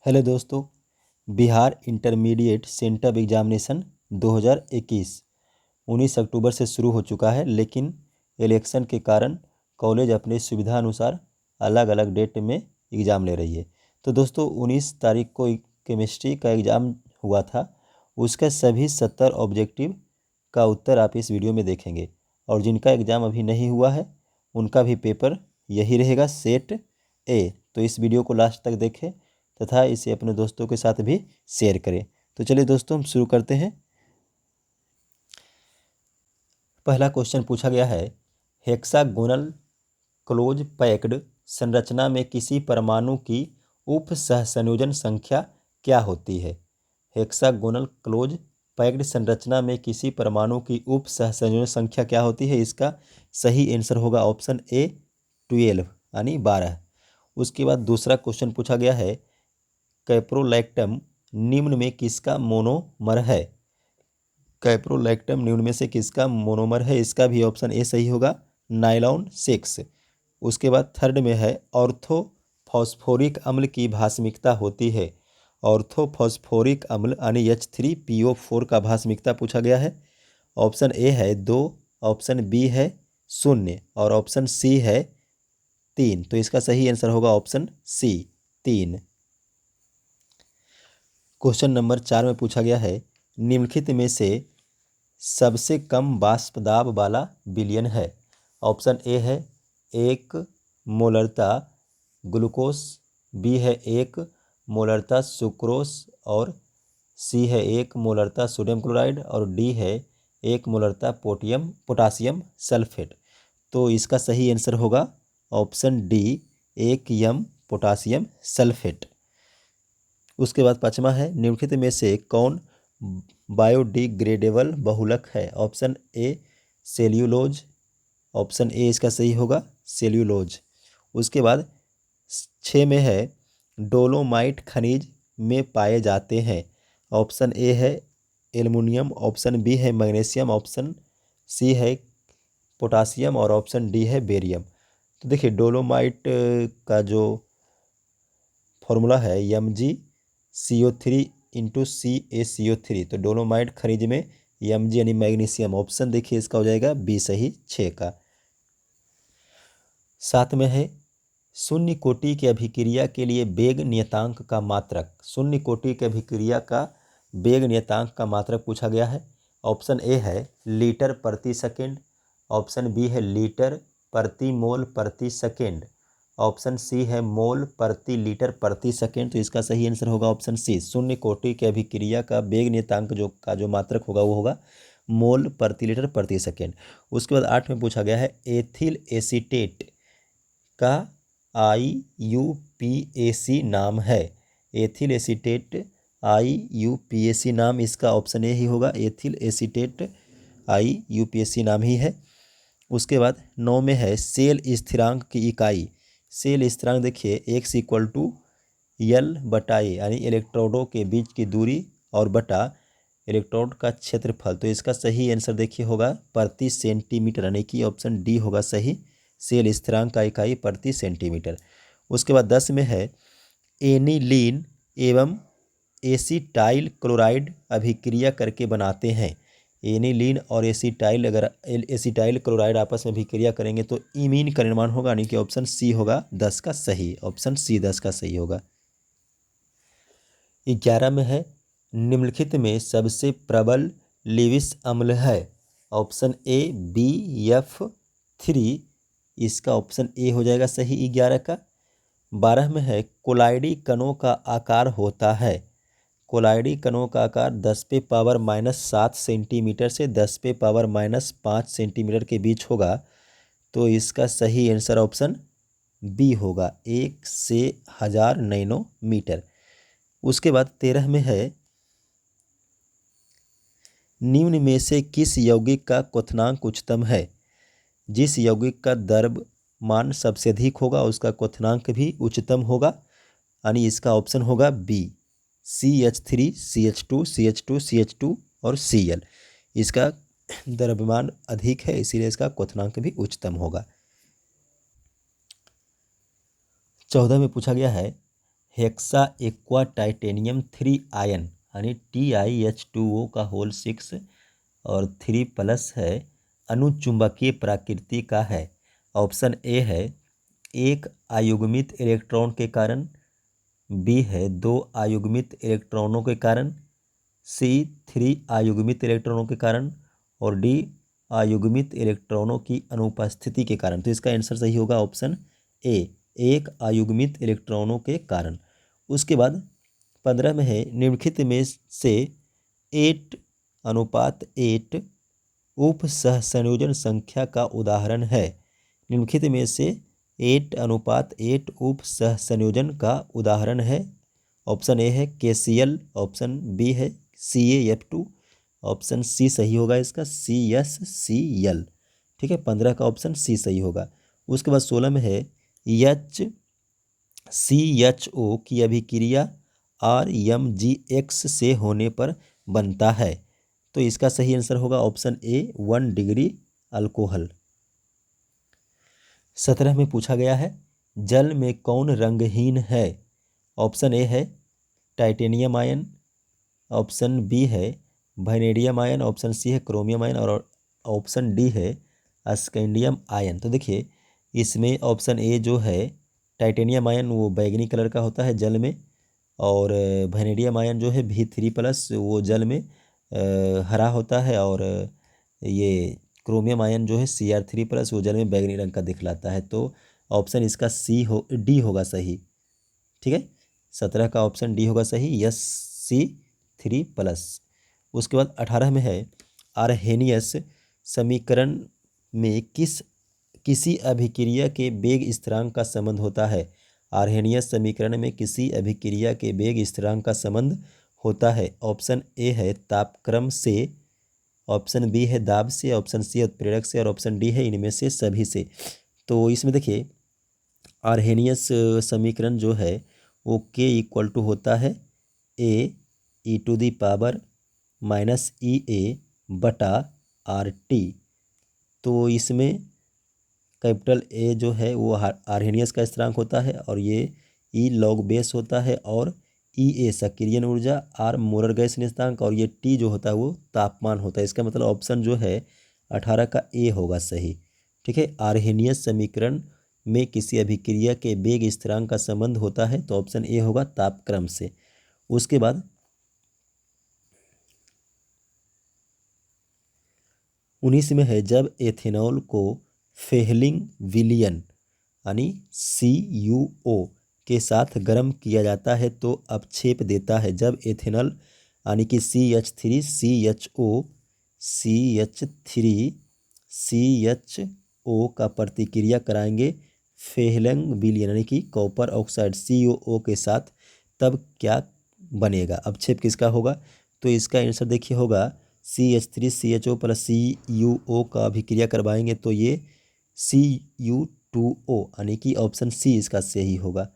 Hello दोस्तों। Bihar intermediate sent up examination 2021 19 अक्टूबर से शुरू हो चुका है, लेकिन इलेक्शन के कारण कॉलेज अपने सुविधा अनुसार अलग अलग डेट में एग्ज़ाम ले रही है। तो दोस्तों 19 तारीख को केमिस्ट्री का एग्ज़ाम हुआ था, उसका सभी 70 ऑब्जेक्टिव का उत्तर आप इस वीडियो में देखेंगे। और जिनका एग्ज़ाम अभी नहीं हुआ है उनका भी पेपर यही रहेगा, सेट ए। तो इस वीडियो को लास्ट तक देखें तथा इसे अपने दोस्तों के साथ भी शेयर करें। तो चलिए दोस्तों, हम शुरू करते हैं। पहला क्वेश्चन पूछा गया है, हेक्सागोनल क्लोज पैक्ड संरचना में किसी परमाणु की उप सहसंयोजन संख्या क्या होती है? हेक्सागोनल क्लोज पैक्ड संरचना में किसी परमाणु की उप सहसंयोजन संख्या क्या होती है? इसका सही आंसर होगा ऑप्शन ए 12 यानी 12। उसके बाद दूसरा क्वेश्चन पूछा गया है, कैप्रोलैक्टम निम्न में किसका मोनोमर है? कैप्रोलैक्टम निम्न में से किसका मोनोमर है? इसका भी ऑप्शन ए सही होगा, नायलॉन 6। उसके बाद थर्ड में है, ऑर्थोफॉस्फोरिक अम्ल की भास्मिकता होती है। ऑर्थोफॉस्फोरिक अम्ल यानी H3PO4 का भास्मिकता पूछा गया है। ऑप्शन ए है 2, ऑप्शन बी है 0 और ऑप्शन सी है 3। तो इसका सही आंसर होगा ऑप्शन सी 3। क्वेश्चन नंबर 4 में पूछा गया है, निम्नलिखित में से सबसे कम वाष्प दाब वाला विलयन है? ऑप्शन ए है 1 मोलरता ग्लूकोस, बी है 1 मोलरता सुक्रोस और सी है 1 मोलरता सोडियम क्लोराइड और डी है 1 मोलरता पोटासियम सल्फेट। तो इसका सही आंसर होगा ऑप्शन डी 1 यम पोटासियम सल्फेट। उसके बाद पाँचवा है, निम्नलिखित में से कौन बायोडिग्रेडेबल बहुलक है? Option A cellulose, option A इसका सही होगा सेल्यूलोज। उसके बाद 6 में है, डोलोमाइट खनिज में पाए जाते हैं। ऑप्शन ए है एल्युमिनियम, ऑप्शन बी है मैग्नीशियम, ऑप्शन सी है पोटासियम और ऑप्शन डी है बेरियम। तो देखिए डोलोमाइट का जो फॉर्मूला है Mg CO3 इंटू CaCO3। तो डोलोमाइट खनिज में Mg यानी मैग्नीशियम, ऑप्शन देखिए इसका हो जाएगा बी सही 6 का। 7 में है, शून्य कोटि की अभिक्रिया के लिए वेग नियतांक का मात्रक। शून्य कोटि की अभिक्रिया का वेग नियतांक का मात्रक पूछा गया है। ऑप्शन ए है लीटर प्रति सेकेंड, ऑप्शन बी है लीटर प्रति मोल प्रति सेकेंड, ऑप्शन सी है मोल प्रति लीटर प्रति सेकेंड। तो इसका सही आंसर होगा ऑप्शन सी, शून्य कोटि की अभिक्रिया का वेग नियतांक जो मात्रक होगा वो होगा मोल प्रति लीटर प्रति सेकेंड। उसके बाद 8 में पूछा गया है, एथिल एसीटेट का IUPAC नाम है। एथिल एसीटेट IUPAC नाम, इसका ऑप्शन ए ही होगा, एथिल एसीटेट IUPAC नाम ही है। उसके बाद 9 में है, सेल स्थिरांक की इकाई। सेल स्थिरांक देखिए X=L/A यानी इलेक्ट्रोडों के बीच की दूरी और बटा इलेक्ट्रोड का क्षेत्रफल। तो इसका सही आंसर देखिए होगा प्रति सेंटीमीटर, यानी कि ऑप्शन डी होगा सही, सेल स्थिरांक का इकाई प्रति सेंटीमीटर। उसके बाद 10 में है, एनिलीन एवं एसिटाइल क्लोराइड अभिक्रिया करके बनाते हैं। एनिलीन और एसिटाइल क्लोराइड आपस में अभिक्रिया करेंगे तो इमीन का निर्माण होगा, यानी कि ऑप्शन सी होगा 10 का सही, ऑप्शन सी 10 का सही होगा। 11 में है, निम्नलिखित में सबसे प्रबल लेविस अम्ल है? ऑप्शन ए BF3, इसका ऑप्शन ए हो जाएगा सही 11 का। 12 में है, कोलाइडी कणों का आकार होता है। कोलाइडी कणों का आकार 10⁻⁻7 सेंटीमीटर से 10⁻⁻5 सेंटीमीटर के बीच होगा। तो इसका सही आंसर ऑप्शन बी होगा 1 से 1000 नैनोमीटर। उसके बाद 13 में है, निम्न में से किस यौगिक का क्वथनांक उच्चतम है? जिस यौगिक का द्रव्यमान सबसे अधिक होगा उसका क्वथनांक भी उच्चतम होगा, यानी इसका ऑप्शन होगा B CH3 CH2 CH2 CH2 और Cl। इसका द्रव्यमान अधिक है इसीलिए इसका क्वथनांक भी उच्चतम होगा। 14 में पूछा गया है, हेक्सा एक्वा टाइटेनियम 3 आयन यानी TiH2O का होल 6 और 3+ है, अनुचुंबकीय प्रकृति का है। ऑप्शन ए है एक अयुग्मित इलेक्ट्रॉन के कारण, बी है 2 अयुग्मित इलेक्ट्रॉनों के कारण, सी 3 अयुग्मित इलेक्ट्रॉनों के कारण और डी अयुग्मित इलेक्ट्रॉनों की अनुपस्थिति के कारण। तो इसका आंसर सही होगा ऑप्शन ए, एक अयुग्मित इलेक्ट्रॉनों के कारण। उसके बाद 15 में है निम्नलिखित में से 8:8 उप सहसंयोजन संख्या का उदाहरण है। निम्नलिखित में से 8:8 उप सहसंयोजन का उदाहरण है। ऑप्शन ए है KCl, ऑप्शन बी है CaF2, ऑप्शन सी सही होगा इसका CsCl। ठीक है, 15 का ऑप्शन सी सही होगा। उसके बाद 16 में है HCHO की अभिक्रिया RMgX से होने पर बनता है। तो इसका सही आंसर होगा ऑप्शन ए 1 डिग्री अल्कोहल। 17 में पूछा गया है जल में कौन रंगहीन है। ऑप्शन ए है टाइटेनियम आयन, ऑप्शन बी है वैनेडियम आयन, ऑप्शन सी है क्रोमियम आयन और ऑप्शन डी है स्कैंडियम आयन। तो देखिए इसमें ऑप्शन ए जो है टाइटेनियम आयन वो बैगनी कलर का होता है जल में, और वैनेडियम आयन जो है V3+ वो जल में हरा होता है, और ये क्रोमियम आयन जो है Cr3+ वो जल में बैगनी रंग का दिखलाता है। तो ऑप्शन इसका डी होगा सही। ठीक है, 17 का ऑप्शन डी होगा सही, Sc3+। उसके बाद 18 में है आर्हेनियस समीकरण में किसी अभिक्रिया के वेग स्थिरांक का संबंध होता है। आर्हेनियस समीकरण में किसी अभिक्रिया के वेग स्थिरांक का संबंध होता है। ऑप्शन ए है तापक्रम से, ऑप्शन बी है दाब से, ऑप्शन सी है उत्प्रेरक से और ऑप्शन डी है इनमें से सभी से। तो इसमें देखिए आर्हेनियस समीकरण जो है वो K होता है A e⁻ तो इसमें कैपिटल ए जो है वो आर्हेनियस का स्थिरांक होता है और ये ई लॉग बेस होता है और ए सक्रियण ऊर्जा, आर मोलर गैस नियतांक और ये टी जो होता है वो तापमान होता है। इसका मतलब ऑप्शन जो है 18 का ए होगा सही। ठीक है, आर्हेनियस समीकरण में किसी अभिक्रिया के वेग स्थिरांक का संबंध होता है तो ऑप्शन ए होगा तापक्रम से। उसके बाद 19 में है जब एथेनॉल को फेहलिंग विलियन यानी CuO के साथ गर्म किया जाता है तो अपक्षेप देता है। जब एथेनॉल यानी कि CH3CHO का प्रतिक्रिया कराएंगे फेहलिंग विलियन यानी कि कॉपर ऑक्साइड CuO के साथ, तब क्या बनेगा, अपक्षेप किसका होगा। तो इसका आंसर देखिए होगा CH3CHO + CuO का अभिक्रिया करवाएंगे तो ये Cu2O यानी कि ऑप्शन सी इसका सही होगा।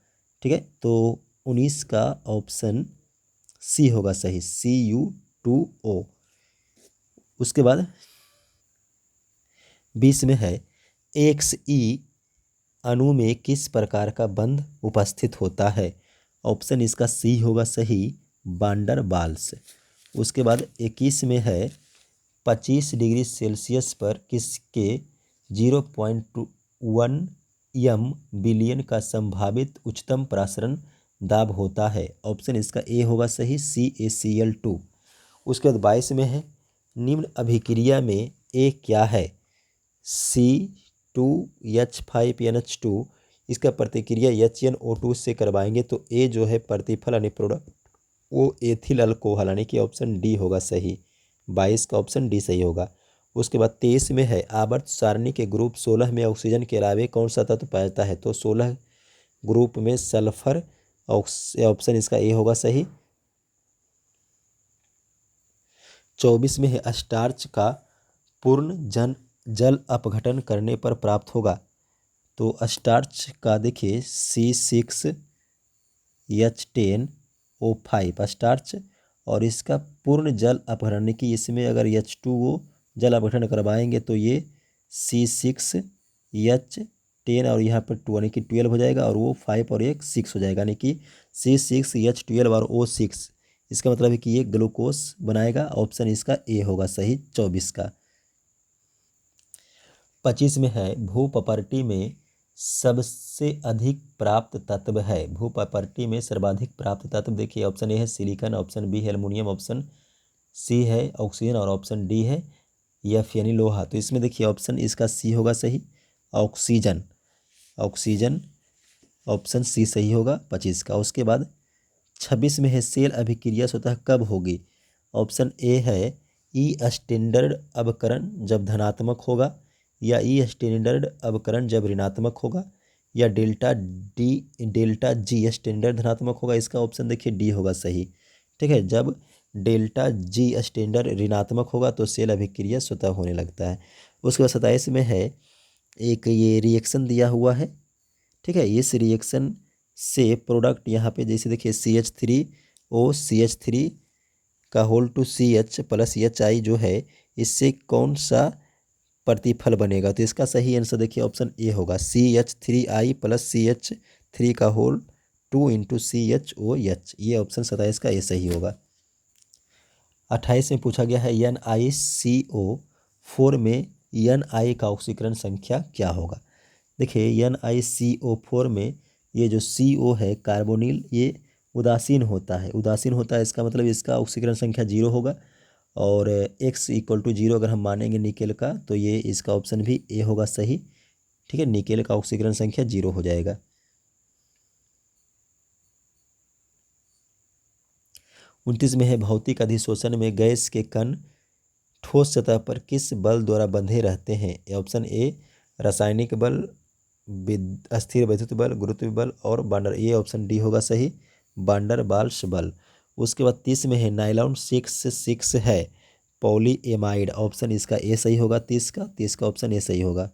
ठीक है, तो 19 का ऑप्शन सी होगा सही, Cu2O। उसके बाद 20 में है XE अणु में किस प्रकार का बंध उपस्थित होता है। ऑप्शन इसका सी होगा सही, वांडर वाल्स। उसके बाद 21 में है 25 डिग्री सेल्सियस पर किसके 0.1 बिलियन का संभावित उच्चतम प्रसारण दाब होता है। ऑप्शन इसका ए होगा सही, CaCl2। उसके बाद 22 में है निम्न अभिक्रिया में ए क्या है। C2H5NH2 इसका प्रतिक्रिया HNO2 से करवाएंगे तो ए जो है प्रतिफल यानी प्रोडक्ट वो एथिल अल्कोहल यानी कि ऑप्शन डी होगा सही। 22 का ऑप्शन डी सही होगा। उसके बाद 23 में है आवर्त सारणी के ग्रुप 16 में ऑक्सीजन के अलावे कौन सा तत्व पाया जाता है। तो 16 ग्रुप में सल्फर, ऑप्शन इसका ए होगा सही। 24 में है स्टार्च का पूर्ण जल अपघटन करने पर प्राप्त होगा। तो स्टार्च का देखिए C6H10O5 स्टार्च और इसका पूर्ण जल अपघटन की इसमें अगर H2O जल अपघटन करवाएंगे तो ये C6H10 10 और यहाँ पर 2 यानी कि 12 हो जाएगा, और वो 5 और एक 6 हो जाएगा, यानी कि C6H12 और O6। इसका मतलब है कि ये ग्लूकोज बनाएगा। ऑप्शन इसका ए होगा सही 24 का। 25 में है भू प्रॉपर्टी में सबसे अधिक प्राप्त तत्व है। भू प्रॉपर्टी में सर्वाधिक प्राप्त तत्व देखिए, ऑप्शन ए है सिलिकॉन, ऑप्शन बी है एल्युमिनियम, ऑप्शन सी है ऑक्सीजन और ऑप्शन डी है एफ यानी लोहा। तो इसमें देखिए ऑप्शन इसका सी होगा सही, ऑक्सीजन। ऑक्सीजन ऑप्शन सी सही होगा 25 का। उसके बाद 26 में है सेल अभिक्रिया स्वतः कब होगी। ऑप्शन ए है ई स्टैंडर्ड अवकरण जब धनात्मक होगा, या ई स्टैंडर्ड अवकरण जब ऋणात्मक होगा, या डेल्टा जी स्टैंडर्ड धनात्मक होगा। इसका ऑप्शन देखिए डी होगा सही। ठीक है, जब डेल्टा जी स्टैंडर्ड ऋणात्मक होगा तो सेल अभिक्रिया स्वतः होने लगता है। उसके बाद 27 में है एक ये रिएक्शन दिया हुआ है। ठीक है, इस रिएक्शन से प्रोडक्ट यहाँ पे जैसे देखिए CH3O का whole to CH plus HI जो है, इससे कौन सा प्रतिफल बनेगा। तो इसका सही आंसर देखिए ऑप्शन ए होगा, CH3I प्लस CH3 का होल 2 इंटू CHOH। ये ऑप्शन 27 का ए सही होगा। 28 में पूछा गया है NiCO4 में Ni का ऑक्सीकरण संख्या क्या होगा। देखिए NiCO4 में ये जो CO है कार्बोनिल, ये उदासीन होता है। उदासीन होता है इसका मतलब इसका ऑक्सीकरण संख्या 0 होगा, और X = 0 अगर हम मानेंगे निकेल का, तो ये इसका ऑप्शन भी ए होगा सही। ठीक है, निकेल का ऑक्सीकरण संख्या 0 हो जाएगा। 29 में है भौतिक अधिशोषण में गैस के कण ठोस सतह पर किस बल द्वारा बंधे रहते हैं। ऑप्शन ए रासायनिक बल, अस्थिर वैद्युत बल, गुरुत्व बल और वांडर। ये ऑप्शन डी होगा सही, वांडर बाल्स बल। उसके बाद 30 में है नायलॉन 6 है पॉलीएमाइड। ऑप्शन इसका ए सही होगा 30 का ऑप्शन ए सही होगा।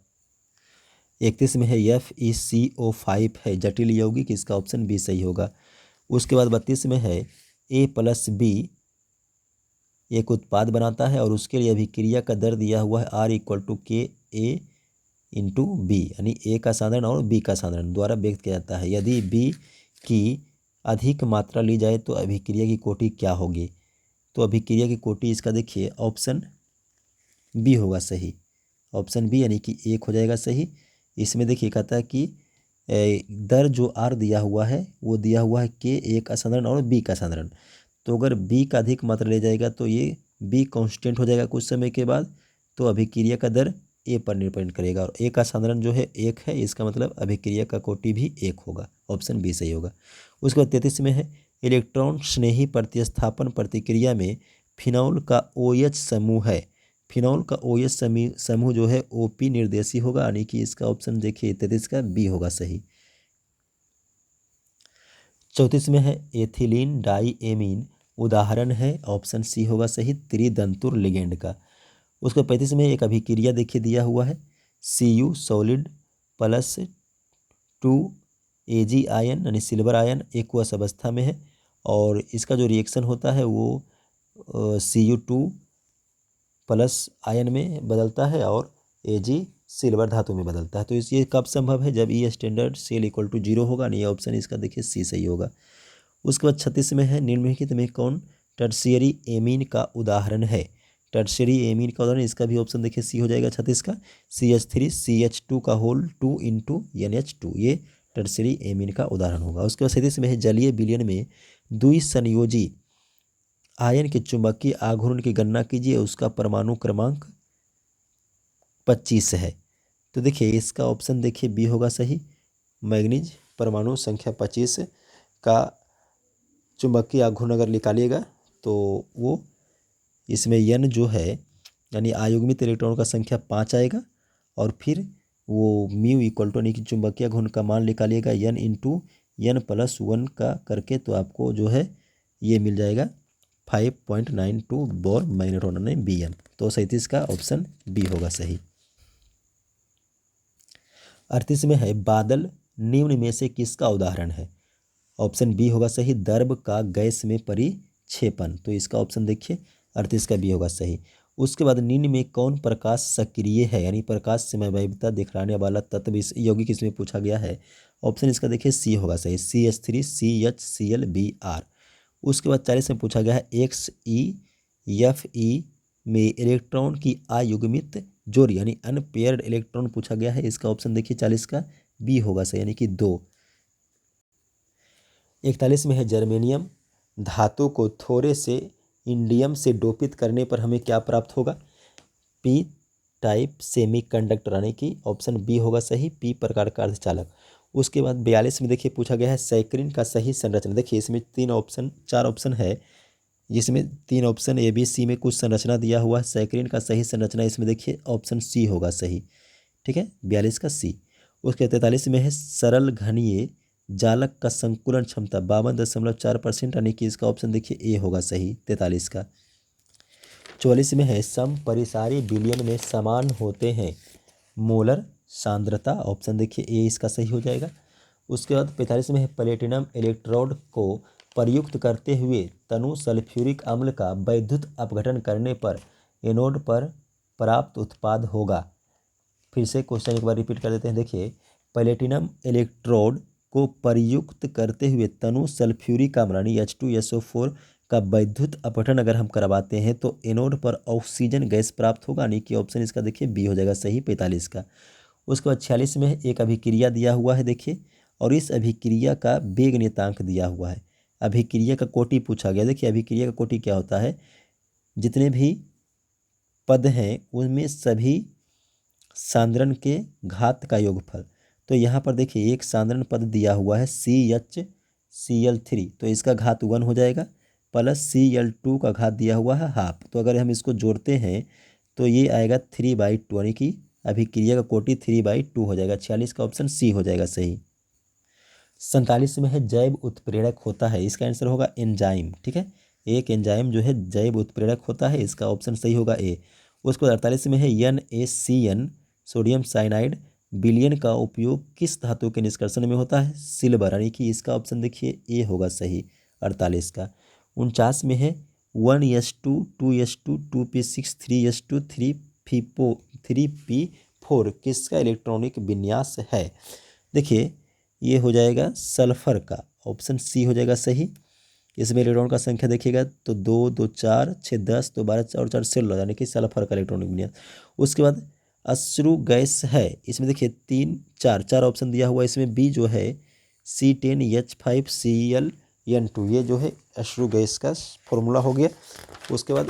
31 में है FeCO5 है जटिल यौगिक। इसका ऑप्शन बी सही होगा। उसके बाद 32 में है A+B एक उत्पाद बनाता है और उसके लिए अभिक्रिया का दर दिया हुआ है R = KA/B, यानी A का साधारण और B का साधारण द्वारा व्यक्त किया जाता है। यदि B की अधिक मात्रा ली जाए तो अभिक्रिया की कोटि क्या होगी। तो अभिक्रिया की कोटि इसका देखिए ऑप्शन बी होगा सही, ऑप्शन बी यानी कि 1 हो जाएगा सही। इसमें देखिए कहता है कि दर जो R दिया हुआ है वो दिया हुआ है K A का साधारण और B का साधारण। तो अगर B का अधिक मात्रा ले जाएगा तो ये B कांस्टेंट हो जाएगा कुछ समय के बाद, तो अभिक्रिया का दर A पर निर्भर करेगा, और A का साधारण जो है 1 है, इसका मतलब अभिक्रिया का कोटि भी 1 होगा। ऑप्शन बी सही होगा। उसके बाद 33 में है इलेक्ट्रॉन स्नेही प्रतिस्थापन प्रतिक्रिया में फिनॉल का OH समूह है। फिनॉल का OH समूह जो है OP निर्देशी होगा, यानी कि इसका ऑप्शन देखिए 33 का बी होगा सही। 34 में है एथिलीन डाईएमीन उदाहरण है। ऑप्शन सी होगा सही, त्रिदंतुर लिगेंड का। उसको 35 में एक अभिक्रिया देखिए दिया हुआ है Cu solid plus 2Ag ion यानी सिल्वर आयन एक्वस अवस्था में है, और इसका जो रिएक्शन होता है वो Cu2 प्लस आयन में बदलता है और Ag सिल्वर धातु में बदलता है। तो ये कब संभव है, जब ई स्टैंडर्ड सेल = 0 होगा। नहीं, ऑप्शन इसका देखिए सी सही होगा। उसके बाद 36 में है निम्नलिखित में कौन टर्शियरी एमीन का उदाहरण है। टर्शियरी एमीन का उदाहरण, इसका भी ऑप्शन देखिए सी हो जाएगा 36 का, CH3CH2 का होल 2 इंटू NH2। ये टर्शियरी एमीन का उदाहरण होगा। उसके बाद 37 में है जलीय विलयन में द्विसंयोजी आयन के चुंबकीय आघूर्ण की गणना कीजिए, उसका परमाणु क्रमांक 25 है। तो देखिए इसका ऑप्शन देखिए बी होगा सही, मैग्नीज परमाणु संख्या 25 का चुंबकीय आघूर्ण अगर निकालिएगा तो वो इसमें N जो है यानी अयुग्मित इलेक्ट्रॉन का संख्या 5 आएगा, और फिर वो म्यू = यानी कि चुंबकीय आघूर्ण का मान निकालिएगा N × N+1 का करके, तो आपको जो है ये मिल जाएगा 5.92 बोर मैग्नेट्रॉन में Bm। तो 37 का ऑप्शन बी होगा सही। 38 में है बादल निम्न में से किसका उदाहरण है। ऑप्शन बी होगा सही, दर्भ का गैस में परिक्षेपण। तो इसका ऑप्शन देखिए 38 का बी होगा सही। उसके बाद निम्न में कौन प्रकाश सक्रिय है, यानी प्रकाश समवैधता दिखलाने वाला तत्व इस यौगिक इसमें पूछा गया है। ऑप्शन इसका देखिए सी होगा सही, CH3 CHClBr। उसके बाद 40 में पूछा गया है XeFe में इलेक्ट्रॉन की अयुग्मित जोड़ी यानी अनपेयर्ड इलेक्ट्रॉन पूछा गया है। इसका ऑप्शन देखिए 40 का बी होगा सही, यानी कि 2। 41 में है जर्मेनियम धातु को थोड़े से इंडियम से डोपित करने पर हमें क्या प्राप्त होगा, पी टाइप सेमीकंडक्टर, यानी कि ऑप्शन बी होगा सही, पी प्रकार का अर्धचालक। उसके बाद 42 में देखिए पूछा गया है सैकरिन का सही संरचना। देखिए इसमें 4 ऑप्शन है, जिसमें 3 ऑप्शन ए बी सी में कुछ संरचना दिया हुआ है। सैकरिन का सही संरचना इसमें देखिए ऑप्शन सी होगा सही, ठीक है, 42 का सी। उसके 43 में है सरल घनीय जालक का संकुलन क्षमता 52.4%, यानी कि इसका ऑप्शन देखिए ए होगा सही, 43 का। 44 में है समपरिसारी विलयन में समान होते हैं मोलर सांद्रता, ऑप्शन देखिए ए इसका सही हो जाएगा। उसके बाद 45 में है प्लेटिनम इलेक्ट्रोड को प्रयुक्त करते हुए तनु सल्फ्यूरिक अम्ल का वैद्युत अपघटन करने पर एनोड पर प्राप्त उत्पाद होगा। फिर से क्वेश्चन एक बार रिपीट कर देते हैं, देखिए प्लेटिनम इलेक्ट्रोड को प्रयुक्त करते हुए तनु सल्फ्यूरिक अम्ल यानी H2SO4 का वैद्युत अपघटन अगर हम करवाते हैं तो एनोड पर ऑक्सीजन गैस प्राप्त होगा, यानी कि ऑप्शन इसका देखिए बी हो जाएगा सही, 45 का। उसके बाद 46 में एक अभिक्रिया दिया हुआ है देखिए, और इस अभिक्रिया का वेग नियतांक दिया हुआ है। अभिक्रिया का कोटि पूछा गया। देखिए अभिक्रिया का कोटि क्या होता है, जितने भी पद हैं उनमें सभी सांद्रण के घात का योगफल। तो यहाँ पर देखिए एक सांद्रण पद दिया हुआ है CHCl3, तो इसका घात 1 हो जाएगा, प्लस Cl2 का घात दिया हुआ है हाफ। तो अगर हम इसको जोड़ते हैं तो ये आएगा 3/2, यानी कि अभिक्रिया का कोटि 3/2 हो जाएगा। 46 का ऑप्शन सी हो जाएगा सही। 47 में है जैव उत्प्रेरक होता है, इसका आंसर होगा एंजाइम, ठीक है, एक एंजाइम जो है जैव उत्प्रेरक होता है, इसका ऑप्शन सही होगा ए। उसके बाद 48 में है NaCN सोडियम साइनाइड विलयन का उपयोग किस धातु के निष्कर्षण में होता है, सिल्वर, यानी कि इसका ऑप्शन देखिए ए होगा सही, 48 का। 49 में है 1s2 2s2 2p6 3s2 3p4 किसका इलेक्ट्रॉनिक विन्यास है। देखिए ये हो जाएगा सल्फर का, ऑप्शन सी हो जाएगा सही। इसमें इलेक्ट्रॉन का संख्या देखिएगा तो 2 2 4 6 10 2 12 और 4 16, यानी कि सल्फर का इलेक्ट्रॉनिक विन्यास। उसके बाद अश्रु गैस है, इसमें देखिए 3 4 ऑप्शन दिया हुआ है। इसमें बी जो है C10H5Cl2, ये जो है अश्रु गैस का फॉर्मूला हो गया। उसके बाद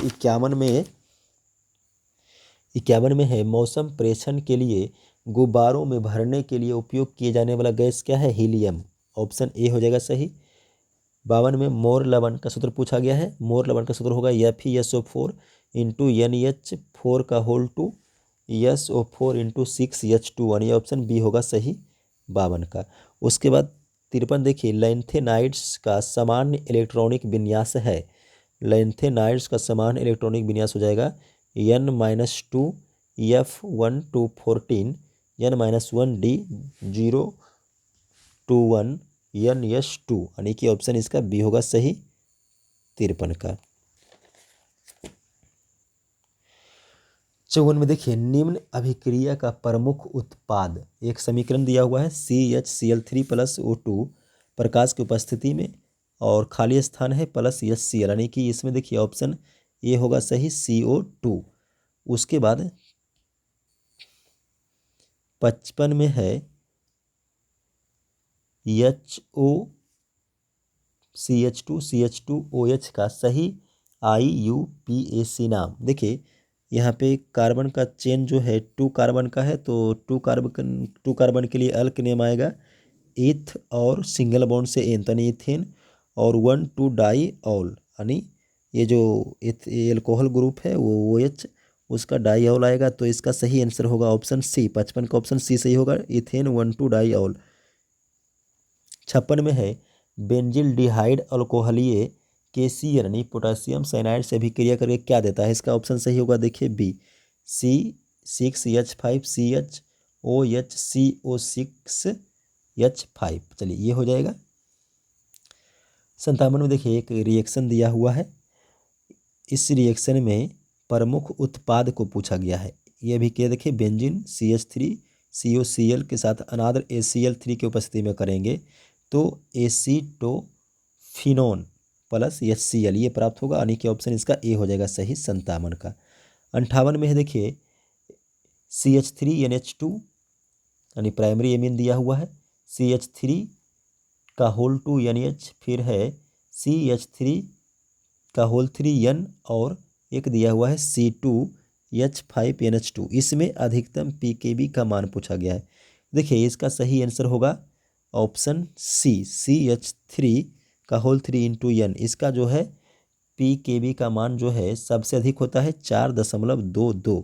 51 में है मौसम प्रेषण के लिए गुब्बारों में भरने के लिए उपयोग किए जाने वाला गैस क्या है, हीलियम, ऑप्शन ए हो जाएगा सही। 52 में मोर लवण का सूत्र पूछा गया है। मोर लवण का सूत्र होगा FeSO4 इंटू NH4 का whole to SO4 into 6H2, यानी ऑप्शन बी होगा सही, 52 का। उसके बाद 53 देखिए लैंथेनाइड्स का सामान्य इलेक्ट्रॉनिक विन्यास है। लैंथेनाइड्स का सामान्य इलेक्ट्रॉनिक विन्यास हो जाएगा N-2 F1214 N-1D021 NS2, यानी कि ऑप्शन इसका बी होगा सही, 53 का। 54 में देखिए निम्न अभिक्रिया का प्रमुख उत्पाद, एक समीकरण दिया हुआ है CHCl3 + O2 प्रकाश की उपस्थिति में और खाली स्थान है प्लस HCl, यानी कि इसमें देखिए ऑप्शन ए होगा सही, CO2। उसके बाद 55 में है HOCH2CH2OH का सही IUPAC नाम। देखिए यहाँ पे कार्बन का चेन जो है 2 कार्बन का है, तो 2 कार्बन के लिए अल्क नेम आएगा एथ और सिंगल बॉन्ड से एन, यानी इथेन, और 1,2 डाई ऑल, यानी ये जो एल्कोहल ग्रुप है वो OH, उसका डाई ऑल आएगा। तो इसका सही आंसर होगा ऑप्शन सी, 55 का ऑप्शन सी सही होगा, इथेन 1,2 डाई ऑल। 56 में है बेंजिल डिहाइड अल्कोहलीय KCl यानी पोटासियम साइनाइड से अभिक्रिया करके क्या देता है, इसका ऑप्शन सही होगा देखिए बी, C6H5CHOHCO6H5, चलिए ये हो जाएगा। 57 में देखिए एक रिएक्शन दिया हुआ है, इस रिएक्शन में प्रमुख उत्पाद को पूछा गया है। ये भी क्या देखिए, बेंजीन CH3 COCl के साथ अनादर ACl3 की उपस्थिति में करेंगे तो एसीटोफिनोन प्लस HCl ये प्राप्त होगा, यानी कि ऑप्शन इसका ए हो जाएगा सही 57 का। 58 में है देखिए CH3NH2 यानी प्राइमरी एमीन दिया हुआ है, CH3 का होल 2 NH, फिर है CH3 का होल 3 N और एक दिया हुआ है C2H5NH2। इसमें अधिकतम pKb का मान पूछा गया है। देखिए इसका सही आंसर होगा ऑप्शन सी, CH3 का होल 3 इंटू N। इसका जो है pKb का मान जो है सबसे अधिक होता है 4.22,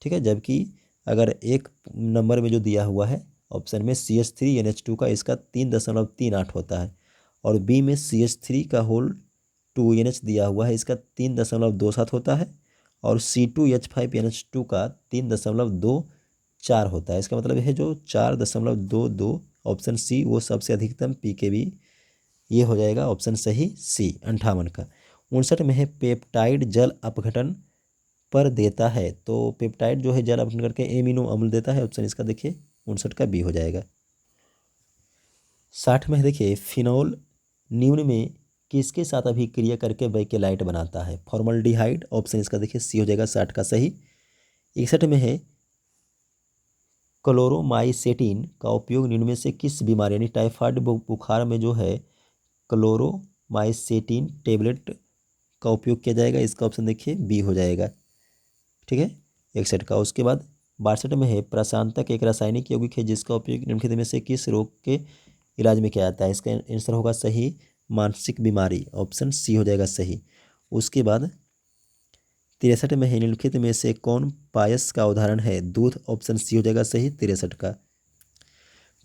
ठीक है। जबकि अगर एक नंबर में जो दिया हुआ है ऑप्शन में CH3NH2 का, इसका 3.38 होता है, और बी में CH3 का होल 2NH दिया हुआ है, इसका 3.27 होता है, और C2H5NH2 का 3.24 होता है। इसका मतलब है जो 4.22 ऑप्शन सी वो सबसे अधिकतम pKb, ये हो जाएगा ऑप्शन सही सी 58 का। 59 में है पेप्टाइड जल अपघटन पर देता है, तो पेप्टाइड जो है जल अपघटन करके एमिनो अम्ल देता है, ऑप्शन इसका देखिए 59 का बी हो जाएगा। 60 में है देखिए फिनोल निम्न में किसके साथ अभिक्रिया करके बेकेलाइट बनाता है, फॉर्मल्डिहाइड, ऑप्शन इसका देखिए सी हो जाएगा 60 का सही। 61 में है क्लोरोमाइसेटिन का उपयोग निम्न में से किस बीमारी यानी टाइफाइड बुखार में जो है क्लोरोमाइसेटिन टेबलेट का उपयोग किया जाएगा, इसका ऑप्शन देखिए बी हो जाएगा, ठीक है 61 का। उसके बाद 62 में है प्रशांतक एक रासायनिक यौगिक है जिसका उपयोग निम्नलिखित में से किस रोग के इलाज में किया जाता है, इसका आंसर होगा सही मानसिक बीमारी, ऑप्शन सी हो जाएगा सही। उसके बाद 63 में है निम्नलिखित में से कौन पायस का उदाहरण है, दूध, ऑप्शन सी हो जाएगा सही 63 का।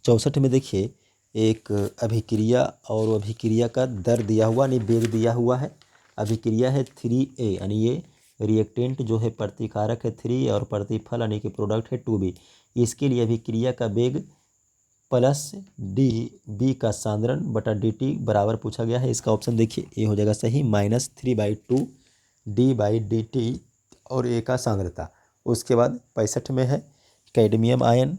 64 में देखिए एक अभिक्रिया और अभिक्रिया का दर दिया हुआ यानी वेग दिया हुआ है। अभिक्रिया है 3A यानी ये रिएक्टेंट जो है प्रतिकारक है 3 और प्रतिफल यानी कि प्रोडक्ट है 2B। इसके लिए अभिक्रिया का वेग प्लस DB का सांद्रण बटा DT बराबर पूछा गया है, इसका ऑप्शन देखिए ए हो जाएगा सही -3/2 D/DT और ए का सांद्रता। उसके बाद 65 में है कैडमियम आयन,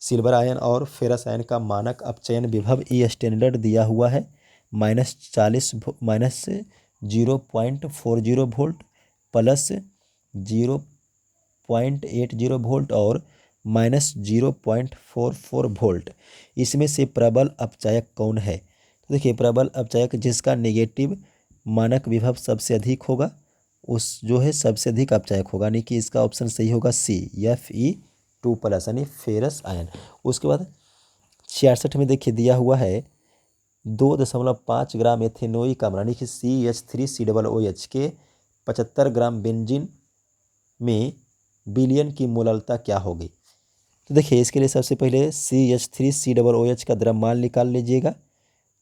सिल्वर आयन और फेरस आयन का मानक अपचयन विभव ई स्टैंडर्ड दिया हुआ है -0.40 वोल्ट प्लस 0.80 वोल्ट और -0.44 वोल्ट। इसमें से प्रबल अपचायक कौन है, तो देखिए प्रबल अपचायक जिसका नेगेटिव मानक विभव सबसे अधिक होगा उस जो है सबसे अधिक अपचायक होगा, यानी कि इसका ऑप्शन सही होगा सी Fe2+ यानी फेरस आयन। उसके बाद 66 में देखिए दिया हुआ है 2.5 ग्राम एथेनोइक अम्ल यानी कि CH3COOH के 75 ग्राम बेंजीन में विलयन की मोललता क्या होगी, तो देखिए इसके लिए सबसे पहले CH3COOH का द्रव्यमान निकाल लीजिएगा।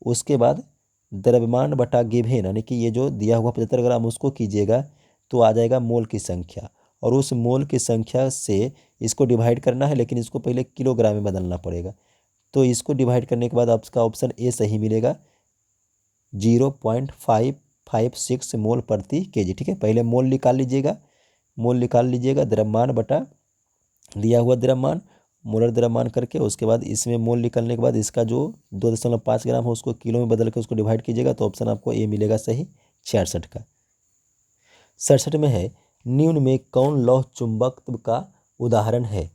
उसके बाद द्रव्यमान बटा गिवेन यानी कि ये जो दिया हुआ 75 ग्राम उसको कीजिएगा तो आ जाएगा मोल की संख्या, और उस मोल की संख्या से इसको डिवाइड करना है, लेकिन इसको पहले किलोग्राम में बदलना पड़ेगा। तो इसको डिवाइड करने के बाद आपका ऑप्शन ए सही मिलेगा 0.556 मोल प्रति केजी, ठीक है। पहले मोल निकाल लीजिएगा, मोल निकाल लीजिएगा द्रव्यमान बटा दिया हुआ द्रव्यमान, मोलर द्रव्यमान करके उसके बाद इसमें मोल निकलने के बाद इसका जो 2.5 ग्राम है उसको किलो में बदल के उसको डिवाइड कीजिएगा तो ऑप्शन आपको ए मिलेगा सही 66 का। 67 में है निम्न में कौन लौह चुंबकत्व का उदाहरण है,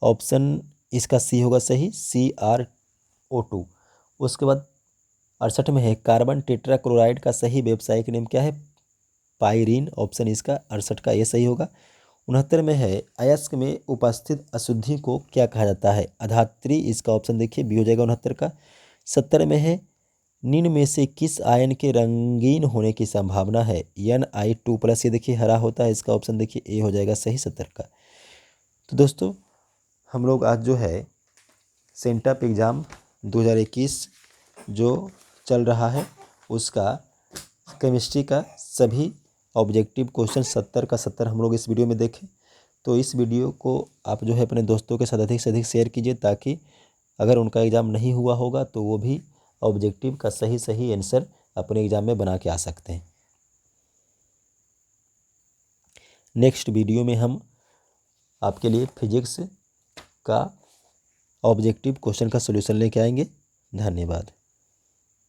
ऑप्शन इसका सी होगा सही CrO2। उसके बाद 68 में है कार्बन टेट्राक्लोराइड का सही व्यावसायिक नाम क्या है, पाइरीन, ऑप्शन इसका 68 का ये सही होगा। 69 में है अयस्क में उपस्थित अशुद्धि को क्या कहा जाता है, अधात्री, इसका ऑप्शन देखिए बी हो जाएगा 69 का। 70 में है निम्न में से किस आयन के रंगीन होने की संभावना है, Ni2+, ये देखिए हरा होता है, इसका ऑप्शन देखिए ए हो जाएगा सही 70 का। तो दोस्तों हम लोग आज जो है सेंटअप एग्ज़ाम 2021 जो चल रहा है उसका केमिस्ट्री का सभी ऑब्जेक्टिव क्वेश्चन 70 का 70 हम लोग इस वीडियो में देखें। तो इस वीडियो को आप जो है अपने दोस्तों के साथ अधिक से अधिक शेयर कीजिए ताकि अगर उनका एग्ज़ाम नहीं हुआ होगा तो वो भी ऑब्जेक्टिव का सही आंसर अपने एग्ज़ाम में बना के आ सकते हैं। नेक्स्ट वीडियो में हम आपके लिए फिजिक्स का ऑब्जेक्टिव क्वेश्चन का सॉल्यूशन लेके आएंगे। धन्यवाद।